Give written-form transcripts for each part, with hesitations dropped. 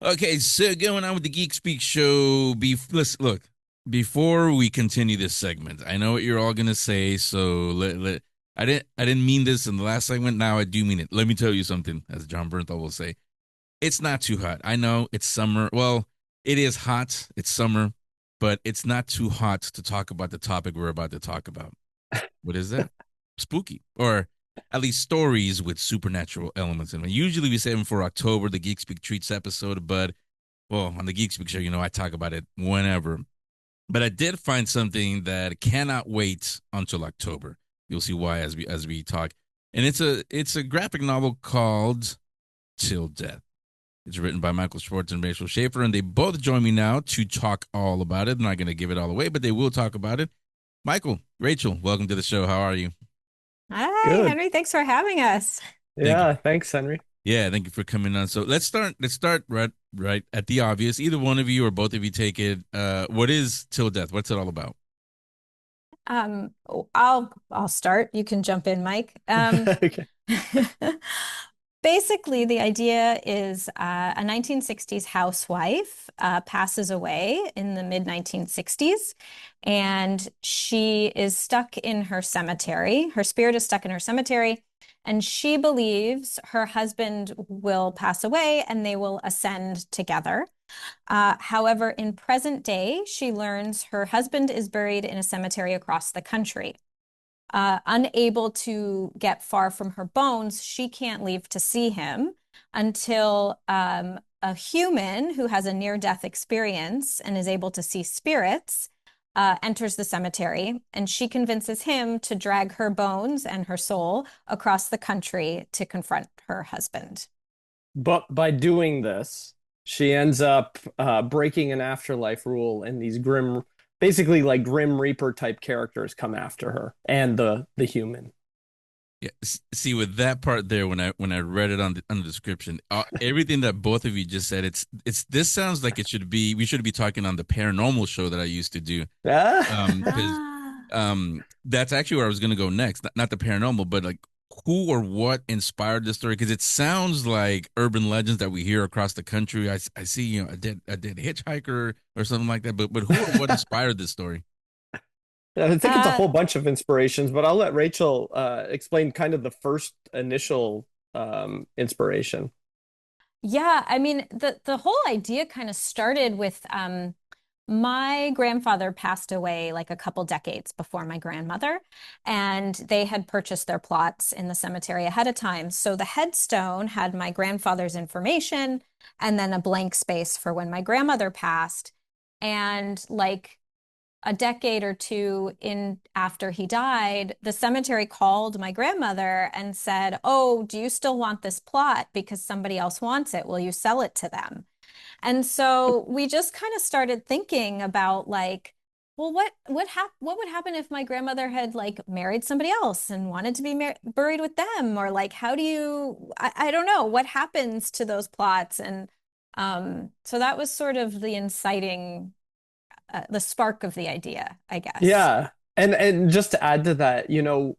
Okay, so going on with the Geek Speak show. Listen, look, before we continue this segment, I know what you're all gonna say. So I didn't mean this in the last segment. Now I do mean it. Let me tell you something, as John Bernthal will say. It's not too hot. I know it's summer. Well, it is hot. It's summer, but it's not too hot to talk about the topic we're about to talk about. What is that? Spooky, or at least stories with supernatural elements in them. Usually we save them for October, the Geek Speak Treats episode, but well, on the Geek Speak show, I talk about it whenever. But I did find something that cannot wait until October. You'll see why as we talk. And it's a graphic novel called Till Death. It's written by Michael Schwartz and Rachael Schaefer, and they both join me now to talk all about it. I'm not going to give it all away, but they will talk about it. Michael, Rachel, welcome to the show. How are you? Hi, Good. Henry. Thanks for having us. Thank you. Yeah, thanks, Henry. Yeah, thank you for coming on. So let's start right at the obvious. Either one of you or both of you take it. What is Till Death? What's it all about? I'll start. You can jump in, Mike. Okay. Basically, the idea is a 1960s housewife passes away in the mid 1960s, and she is stuck in her cemetery. Her spirit is stuck in her cemetery, and she believes her husband will pass away and they will ascend together. However, in present day, she learns her husband is buried in a cemetery across the country. Unable to get far from her bones, she can't leave to see him until a human who has a near-death experience and is able to see spirits enters the cemetery, and she convinces him to drag her bones and her soul across the country to confront her husband. But by doing this, she ends up breaking an afterlife rule, and these basically like Grim Reaper type characters come after her and the human. Yeah, see with that part there when I read it on the description, everything that both of you just said, it's this sounds like it should be we should be talking on the paranormal show that I used to do. Because Ah. that's actually where I was gonna go next. Not the paranormal, but like who or what inspired this story? Because it sounds like urban legends that we hear across the country. I see a dead hitchhiker or something like that. But who or what inspired this story? I think it's a Uh, whole bunch of inspirations, but I'll let Rachel explain kind of the first initial inspiration. yeah, I mean the whole idea kind of started with my grandfather passed away like a couple decades before my grandmother, and they had purchased their plots in the cemetery ahead of time. So the headstone had my grandfather's information and then a blank space for when my grandmother passed. And like a decade or two in after he died, the cemetery called my grandmother and said, "Oh, do you still want this plot? Because somebody else wants it. Will you sell it to them?" And so we just kind of started thinking about like, well, what would happen if my grandmother had like married somebody else and wanted to be buried with them? Or like, how do you, I don't know, what happens to those plots? And so that was sort of the inciting the spark of the idea, I guess. Yeah. And just to add to that,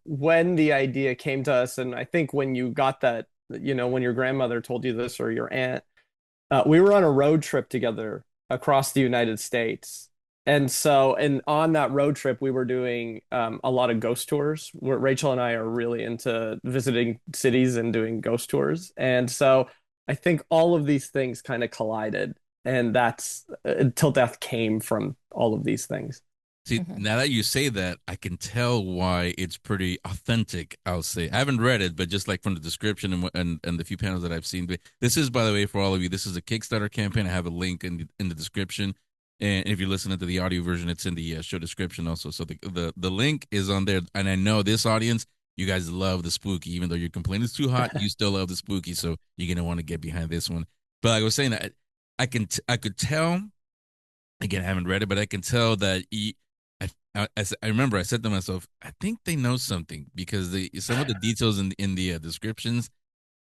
when the idea came to us, and I think when you got that, when your grandmother told you this or your aunt, we were on a road trip together across the United States. And on that road trip, we were doing a lot of ghost tours. Where Rachel and I are really into visiting cities and doing ghost tours. And so I think all of these things kind of collided, and that's Till Death came from all of these things. See, Mhm. now that you say that, I can tell why it's pretty authentic. I'll say I haven't read it, but just like from the description and the few panels that I've seen. But this is, by the way, for all of you, this is a Kickstarter campaign. I have a link in the description, and if you're listening to the audio version, it's in the show description also. So the link is on there, and I know this audience, you guys love the spooky, even though you're complaining it's too hot, you still love the spooky. So you're gonna want to get behind this one. But like I was saying, that I could tell. Again, I haven't read it, but I can tell that I remember I said to myself, I think they know something because some of the details in the descriptions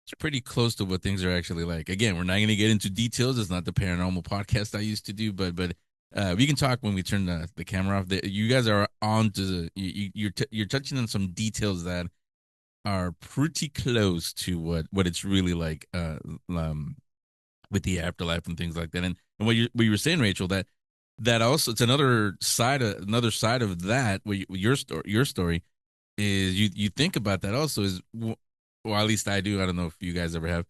it's pretty close to what things are actually like. Again, we're not going to get into details. It's not the paranormal podcast I used to do, but we can talk when we turn the camera off. You guys are on to you're touching on some details that are pretty close to what it's really like. with the afterlife and things like that. And what you were saying, Rachel, that also it's another side of that. Your story is you think about that also is well, at least I do. I don't know if you guys ever have.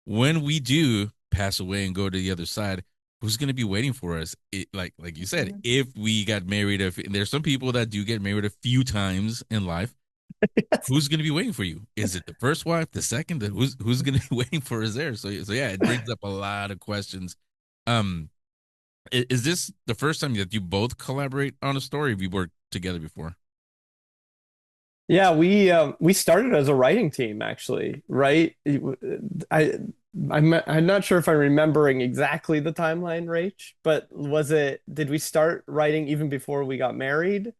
When we do pass away and go to the other side, who's going to be waiting for us? Like you said, Mhm. if we got married, if there's some people that do get married a few times in life, who's going to be waiting for you? Is it the first wife, the second? Who's going to be waiting for us there? So yeah, it brings up a lot of questions. Um, is this the first time that you both collaborate on a story? Have you worked together before? Yeah, we started as a writing team actually, right? I I'm not sure if I'm remembering exactly the timeline, Rach, but did we start writing even before we got married?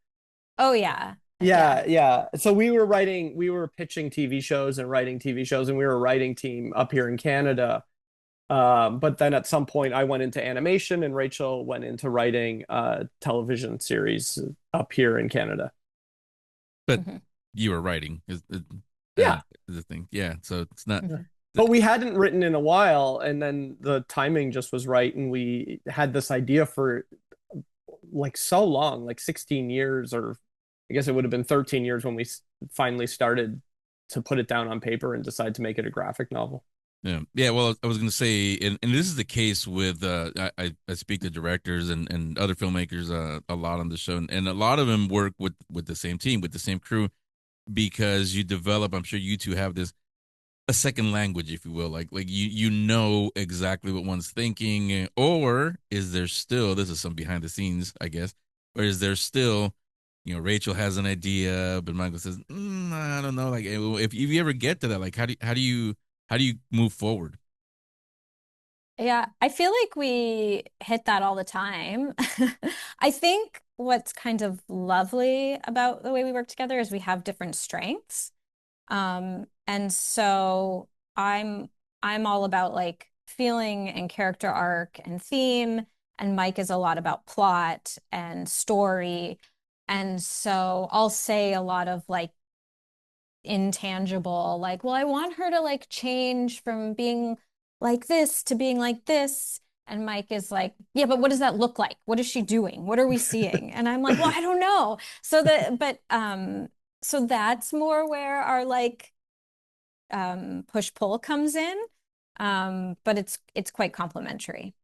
Oh yeah. Yeah. Yeah, yeah. So we were pitching TV shows and writing TV shows, and we were a writing team up here in Canada. But then at some point I went into animation and Rachel went into writing television series up here in Canada. But Mhm. you were writing uh, Yeah. is the thing, yeah. So it's not. Yeah. But we hadn't written in a while, and then the timing just was right, and we had this idea for like so long, like 16 years, or I guess it would have been 13 years when we finally started to put it down on paper and decide to make it a graphic novel. Yeah, yeah. Well, I was going to say, and this is the case with I speak to directors and other filmmakers a lot on the show, and a lot of them work with the same team, with the same crew, because you develop. I'm sure you two have this a second language, if you will, like you know exactly what one's thinking, or is there still this is some behind the scenes, I guess, or is there still, Rachel has an idea, but Michael says, I don't know, like if you ever get to that, like how do you move forward? Yeah, I feel like we hit that all the time. I think what's kind of lovely about the way we work together is we have different strengths. And so I'm all about like feeling and character arc and theme, and Mike is a lot about plot and story. And so I'll say a lot of like intangible, like, well, I want her to like change from being like this to being like this. And Mike is like, yeah, but what does that look like? What is she doing? What are we seeing? And I'm like, well, I don't know. So that's more where our like push pull comes in. But it's quite complimentary.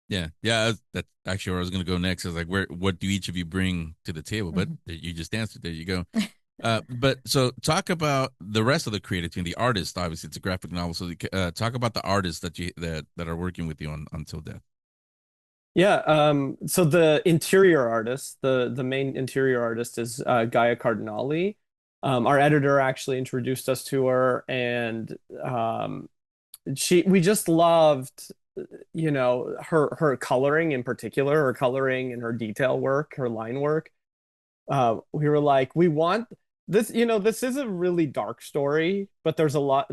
Yeah, yeah. That's actually where I was going to go next. Is like, what do each of you bring to the table? But Mhm. you just answered. There you go. But so talk about the rest of the creative team, the artist. Obviously, it's a graphic novel. So talk about the artists that are working with you on Till Death. Yeah, so the interior artist, the main interior artist is Gaia Cardinali. Our editor actually introduced us to her, and we just loved, her coloring in particular, her coloring and her detail work, her line work. We were like, we want this, this is a really dark story, but there is a lot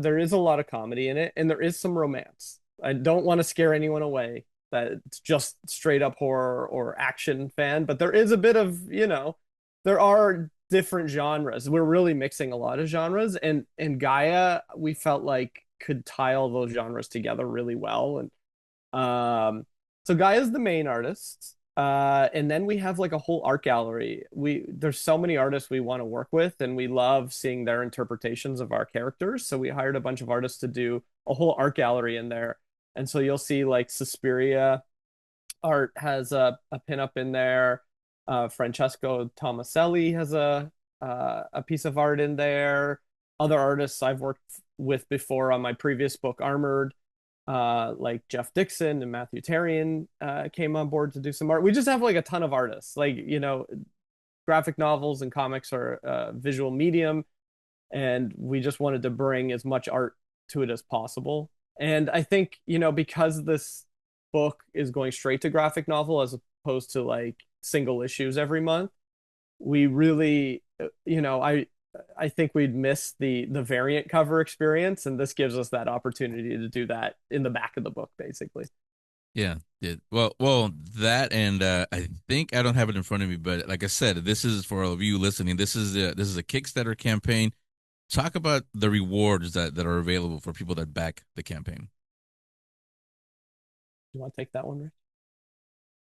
of comedy in it, and there is some romance. I don't want to scare anyone away that it's just straight up horror or action fan, but there is a bit of, there are different genres. We're really mixing a lot of genres, and Gaia, we felt like could tie all those genres together really well. And so Gaia's the main artist. And then we have like a whole art gallery. There's so many artists we want to work with, and we love seeing their interpretations of our characters. So we hired a bunch of artists to do a whole art gallery in there. And so you'll see like Suspiria art has a pinup in there. Francesco Tomaselli has a piece of art in there. Other artists I've worked with before on my previous book, Armored, like Jeff Dixon and Matthew Tarian came on board to do some art. We just have like a ton of artists. Like, graphic novels and comics are a visual medium, and we just wanted to bring as much art to it as possible. And I think, because this book is going straight to graphic novel as opposed to like single issues every month, we really, I think we'd miss the variant cover experience, and this gives us that opportunity to do that in the back of the book, basically. Yeah, yeah. Well, that and I think I don't have it in front of me, but like I said, this is for all of you listening. This is a Kickstarter campaign. Talk about the rewards that are available for people that back the campaign. You want to take that one, Rich?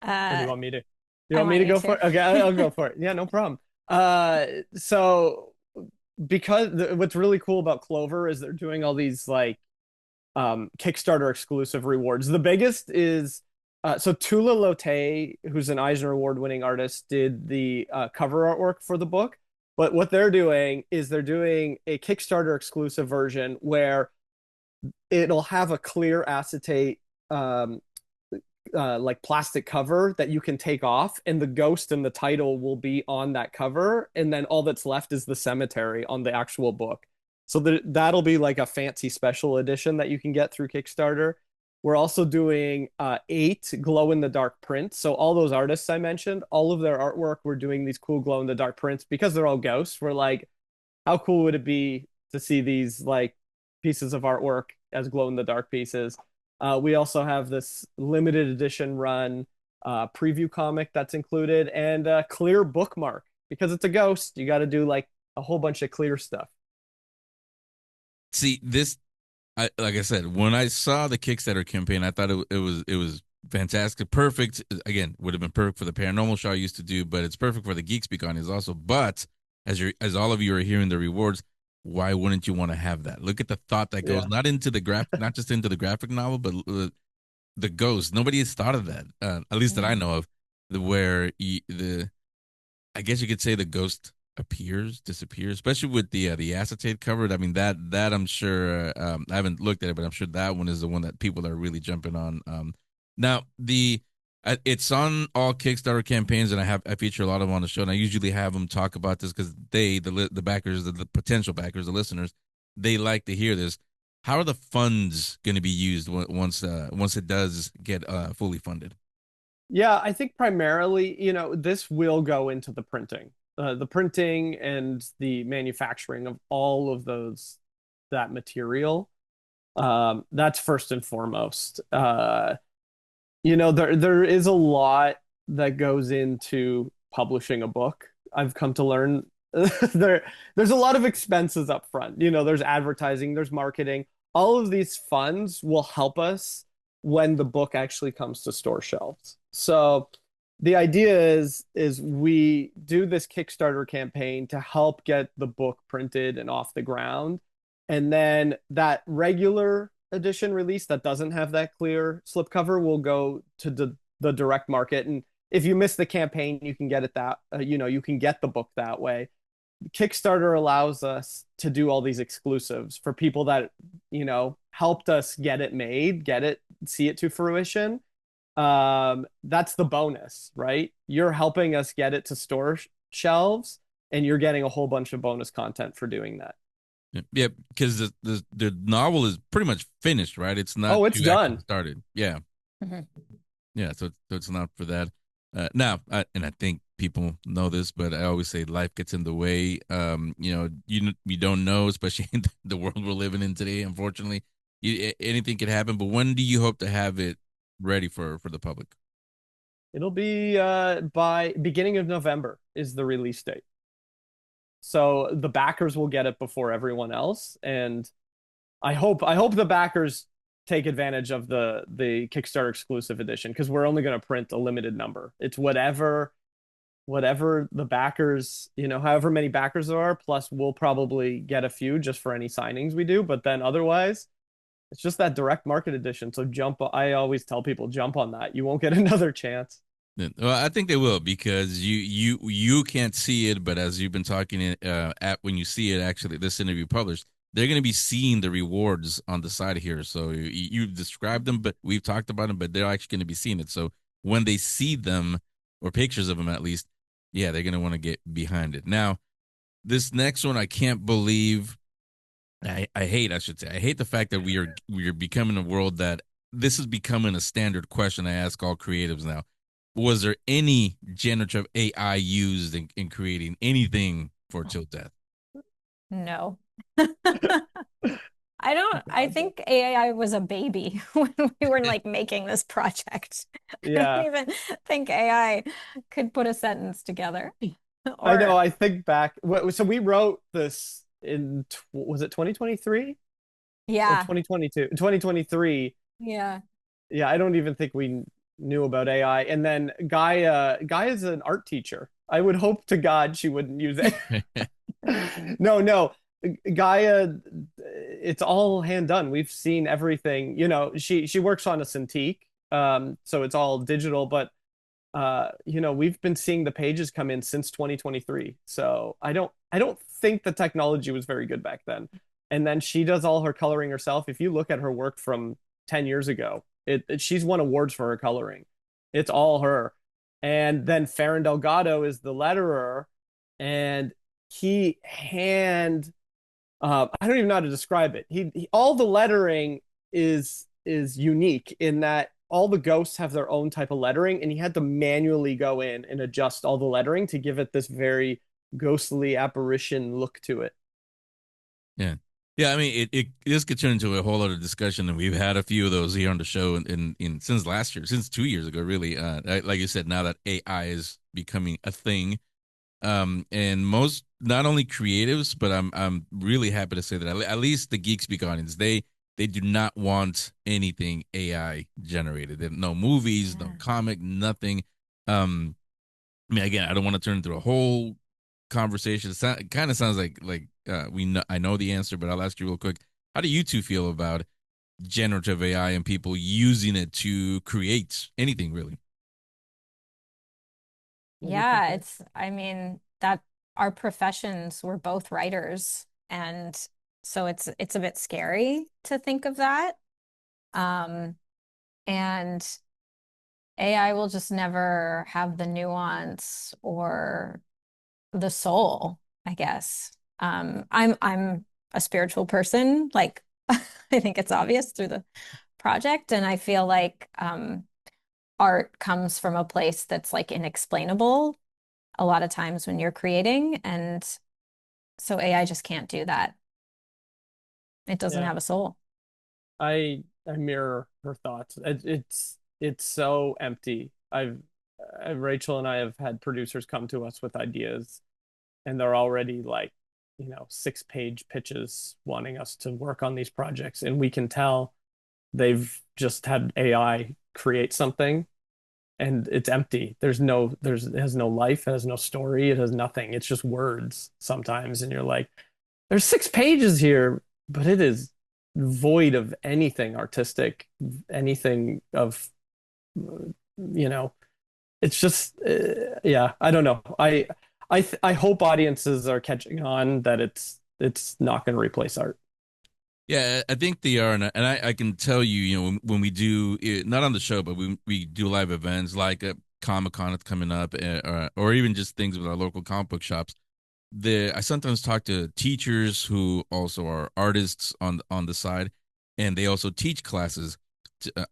Or do you Uh, want me to? You I want me want to you go to. for it? Okay, I'll go for it. Yeah, no problem. So because what's really cool about Clover is they're doing all these like Kickstarter exclusive rewards. The biggest is so Tula Lotay, who's an Eisner Award winning artist, did the cover artwork for the book. But what they're doing is they're doing a Kickstarter exclusive version where it'll have a clear acetate um, like plastic cover that you can take off, and the ghost and the title will be on that cover, and then all that's left is the cemetery on the actual book. So that'll be like a fancy special edition that you can get through Kickstarter. We're also doing 8 glow in the dark prints. So all those artists I mentioned, all of their artwork, we're doing these cool glow in the dark prints because they're all ghosts. We're like, how cool would it be to see these like pieces of artwork as glow in the dark pieces? We also have this limited edition run preview comic that's included, and a clear bookmark because it's a ghost. You got to do like a whole bunch of clear stuff. See this, like I said, when I saw the Kickstarter campaign, I thought it was fantastic, perfect. Again, would have been perfect for the paranormal show I used to do, but it's perfect for the Geek Speak on is also. But as all of you are hearing the rewards, why wouldn't you want to have that? Look at the thought that goes Yeah. not just into the graphic novel, but the ghost. Nobody has thought of that, at least that I Mm. know of, the I guess you could say the ghost appears, disappears, especially with the acetate covered. I mean that I'm sure I haven't looked at it, but I'm sure that one is the one that people are really jumping on. Now it's on all Kickstarter campaigns, and I feature a lot of them on the show, and I usually have them talk about this because the backers, the potential backers, the listeners, they like to hear this. How are the funds going to be used once it does get fully funded? Yeah, I think primarily, this will go into the printing and the manufacturing of all of that material. That's first and foremost. There is a lot that goes into publishing a book. I've come to learn there's a lot of expenses up front. There's advertising, there's marketing. All of these funds will help us when the book actually comes to store shelves. So the idea is we do this Kickstarter campaign to help get the book printed and off the ground. And then that regular edition release that doesn't have that clear slipcover will go to the direct market. And if you miss the campaign, you can get it you can get the book that way. Kickstarter allows us to do all these exclusives for people that, helped us get it made, see it to fruition. That's the bonus, right? You're helping us get it to store shelves, and you're getting a whole bunch of bonus content for doing that. Yeah, because the novel is pretty much finished, right? It's not Oh, it's you actually done. started. Yeah, Mhm. yeah. So it's not for that. Now, and I think people know this, but I always say life gets in the way. You don't know, especially in the world we're living in today. Unfortunately, anything can happen. But when do you hope to have it ready for the public? It'll be by beginning of November is the release date. So the backers will get it before everyone else, and I hope the backers take advantage of the Kickstarter exclusive edition because we're only going to print a limited number. It's whatever the backers, however many backers there are, plus we'll probably get a few just for any signings we do, but then otherwise it's just that direct market edition. So I always tell people jump on that. You won't get another chance. Yeah, well, I think they will because you can't see it, but as you've been talking at when you see it actually this interview published, they're going to be seeing the rewards on the side here. So you described them, but we've talked about them, but they're actually going to be seeing it. So when they see them or pictures of them at least, yeah, they're going to want to get behind it. Now, this next one, I can't believe. I hate, I should say, I hate the fact that we are becoming a world that this is becoming a standard question I ask all creatives now. Was there any generative AI used in creating anything for Till Death? No. I think AI was a baby when we were like making this project. I don't Yeah. even think AI could put a sentence together. I know. Or I think back. So we wrote this was it 2023 or yeah, 2022? 2023. yeah. Yeah, I don't even think we knew about AI. And then Guy is an art teacher. I would hope to God she wouldn't use it. No, no. Gaia, it's all hand done. We've seen everything. She works on a Cintiq, so it's all digital, but we've been seeing the pages come in since 2023. So I don't think the technology was very good back then. And then she does all her coloring herself. If you look at her work from 10 years ago, she's won awards for her coloring. It's all her. And then Farron Delgado is the letterer, and he hand I don't even know how to describe it. All the lettering is unique in that all the ghosts have their own type of lettering, and he had to manually go in and adjust all the lettering to give it this very ghostly apparition look to it. Yeah. Yeah, I mean, this could turn into a whole other discussion, and we've had a few of those here on the show in since last year, since 2 years ago, really. Like you said, now that AI is becoming a thing, and most not only creatives, but I'm really happy to say that at least the Geek Speak audience, they do not want anything AI generated. No movies, no Yeah. comic, nothing. I mean, again, I don't want to turn into a whole conversation. It kind of sounds like I know the answer, but I'll ask you real quick. How do you two feel about generative AI and people using it to create anything really? What do you think, Yeah, Ray? I mean, that our professions, we're both writers, and so it's a bit scary to think of that. Um, and AI will just never have the nuance or the soul, I guess. I'm a spiritual person, like I think it's obvious through the project, and I feel like art comes from a place that's like inexplainable a lot of times when you're creating, and so AI just can't do that. It doesn't Yeah, have a soul. I mirror her thoughts. It's so empty. Rachel and I have had producers come to us with ideas, and they're already like, 6-page pitches wanting us to work on these projects, and we can tell they've just had AI create something, and it's empty. It has no life, it has no story, it has nothing. It's just words sometimes, and you're like, there's 6 pages here, but it is void of anything artistic, anything of, you know, it's just, yeah, I don't know. I hope audiences are catching on that it's not going to replace art. Yeah, I think they are, and I can tell you, when we do not on the show, but we do live events like Comic Con that's coming up, or even just things with our local comic book shops. I sometimes talk to teachers who also are artists on the side, and they also teach classes,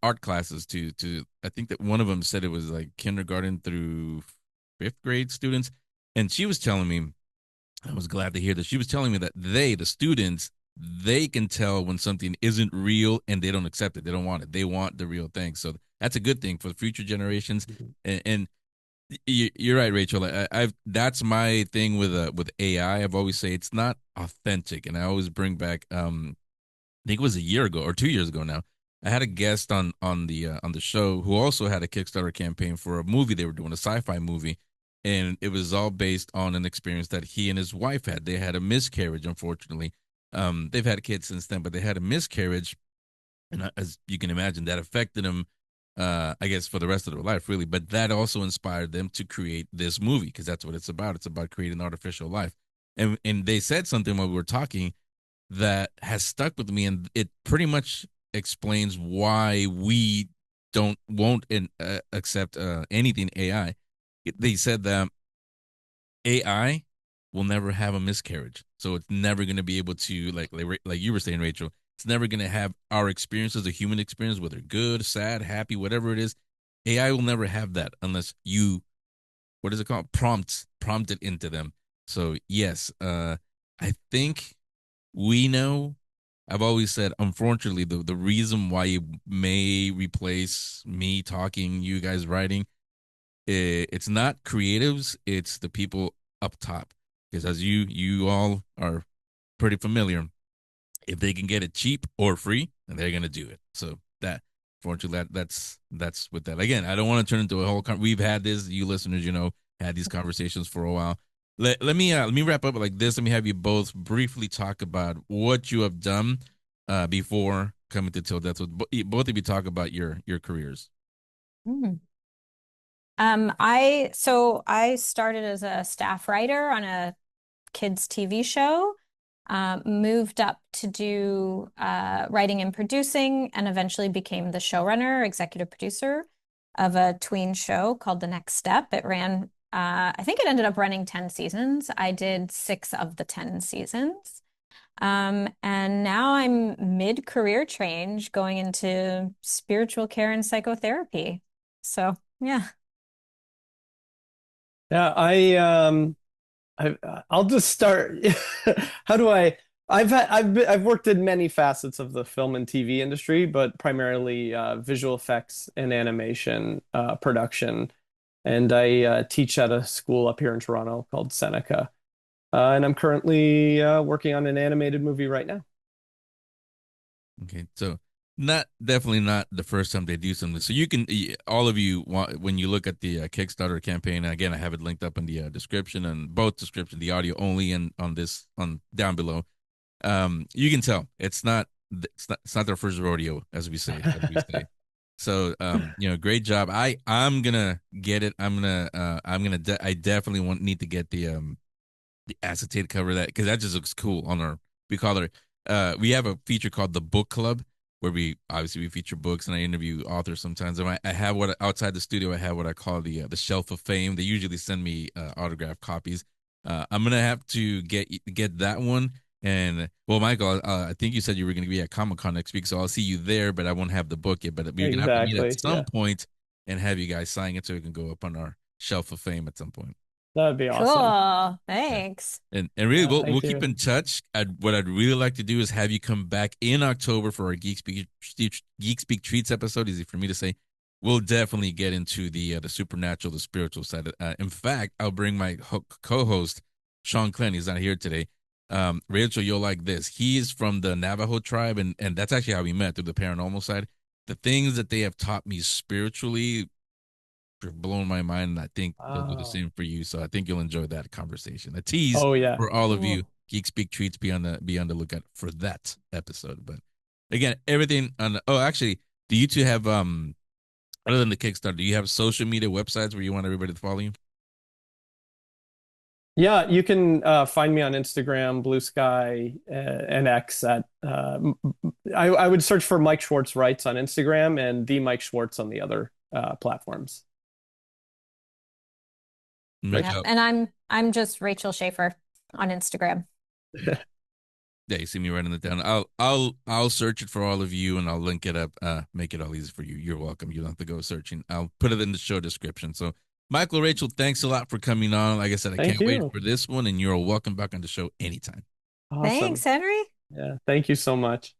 art classes to. I think that one of them said it was like kindergarten through fifth grade students, and she was telling me, I was glad to hear that she was telling me that the students, they can tell when something isn't real and they don't accept it. They don't want it. They want the real thing. So that's a good thing for the future generations. Mhm. And you're right, Rachel. I've that's my thing with AI. I've always say it's not authentic, and I always bring back. I think it was a year ago or 2 years ago now. I had a guest on the show who also had a Kickstarter campaign for a movie they were doing, a sci-fi movie, and it was all based on an experience that he and his wife had. They had a miscarriage, unfortunately. They've had kids since then, but they had a miscarriage, and as you can imagine, that affected them. I guess for the rest of their life, really. But that also inspired them to create this movie because that's what it's about. It's about creating artificial life, and they said something while we were talking that has stuck with me, and it pretty much explains why we won't accept anything AI. They said that AI will never have a miscarriage, so it's never going to be able to like you were saying, Rachel. It's never going to have our experiences, a human experience, whether good, sad, happy, whatever it is. AI will never have that unless you, what is it called, prompt it into them. So yes, I think we know. I've always said, unfortunately, the reason why it may replace me talking, you guys writing, it's not creatives, it's the people up top. Because as you all are pretty familiar, if they can get it cheap or free, then they're gonna do it. So fortunately, that's with that. Again, I don't want to turn into a whole. We've had this, you listeners, had these conversations for a while. Let me wrap up like this. Let me have you both briefly talk about what you have done before coming to Till Death. With both of you talk about your careers. Mm. I started as a staff writer on a kids TV show, moved up to do writing and producing, and eventually became the showrunner, executive producer of a tween show called The Next Step. It ran, I think it ended up running 10 seasons. I did 6 of the 10 seasons. And now I'm mid-career change going into spiritual care and psychotherapy. So, yeah. Yeah, I'll just start. How do I? I've worked in many facets of the film and TV industry, but primarily visual effects and animation production. And I teach at a school up here in Toronto called Seneca. And I'm currently working on an animated movie right now. Okay, so definitely not the first time they do something. So you can all of you when you look at the Kickstarter campaign. Again, I have it linked up in the description and both description, the audio only, and on down below. You can tell it's not their first rodeo, as we say. So great job. I'm gonna get it. I definitely need to get the acetate cover that because that just looks cool on our we have a feature called the Book Club where we feature books and I interview authors sometimes. And I have outside the studio I have what I call the Shelf of Fame. They usually send me autographed copies. I'm gonna have to get that one. And well, Michael, I think you said you were going to be at Comic-Con next week, so I'll see you there. But I won't have the book yet. But we're going to have to meet at some point and have you guys sign it so it can go up on our Shelf of Fame at some point. That'd be awesome. Cool. Thanks. And really, we'll keep in touch. What I'd really like to do is have you come back in October for our Geek Speak Treats episode. Easy for me to say. We'll definitely get into the supernatural, the spiritual side. In fact, I'll bring my co-host Sean Clenn. He's not here today. Rachel, you'll like this. He's from the Navajo tribe, and that's actually how we met through the paranormal side. The things that they have taught me spiritually have blown my mind, and I think they'll do the same for you. So I think you'll enjoy that conversation. A tease for all of you. Geek Speak Treats, be on the lookout for that episode. But again, everything on actually, do you two have other than the Kickstarter, do you have social media websites where you want everybody to follow you? Yeah, you can find me on Instagram, Blue Sky, and X at I would search for Mike Schwartz Writes on Instagram and the Mike Schwartz on the other platforms. Yeah, and I'm just Rachael Schaefer on Instagram. Yeah, you see me writing it down. I'll search it for all of you and I'll link it up. Make it all easy for you. You're welcome. You don't have to go searching. I'll put it in the show description. So Michael, Rachel, thanks a lot for coming on. Like I said, I can't wait for this one, and you're welcome back on the show anytime. Awesome. Thanks, Henry. Yeah, thank you so much.